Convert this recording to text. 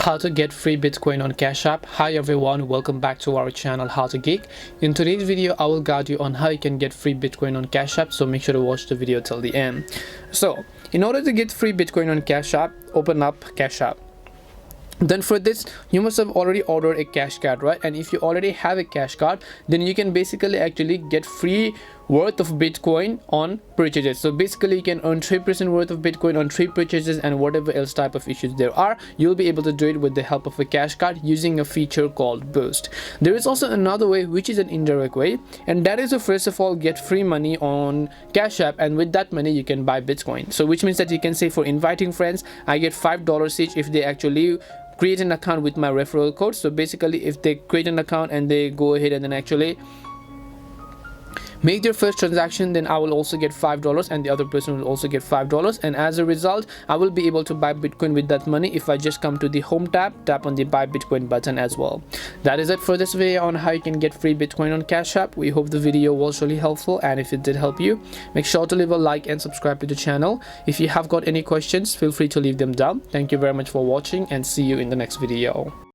How to get free Bitcoin on Cash App. Hi everyone, welcome back to our channel How to Geek. In today's video I will guide you on how you can get free Bitcoin on Cash App, so make sure to watch the video till the end. So in order to get free Bitcoin on Cash App, open up Cash App. Then for this you must have already ordered a cash card, right? And if you already have a cash card, then you can basically actually get free worth of Bitcoin on purchases. So basically you can earn 3% worth of Bitcoin on 3 purchases, and whatever else type of issues there are, you'll be able to do it with the help of a cash card using a feature called Boost. There is also another way, which is an indirect way, and that is to first of all get free money on Cash App, and with that money you can buy Bitcoin. So which means that you can say, for inviting friends, I get $5 each if they actually create an account with my referral code. So basically if they create an account and they go ahead and then actually make their first transaction, then I will also get $5 and the other person will also get $5, and as a result I will be able to buy Bitcoin with that money if I just come to the home tab, tap on the buy Bitcoin button as well. That is it for this video on how you can get free Bitcoin on Cash App. We hope the video was really helpful, and if it did help you, make sure to leave a like and subscribe to the channel. If you have got any questions, feel free to leave them down. Thank you very much for watching, and see you in the next video.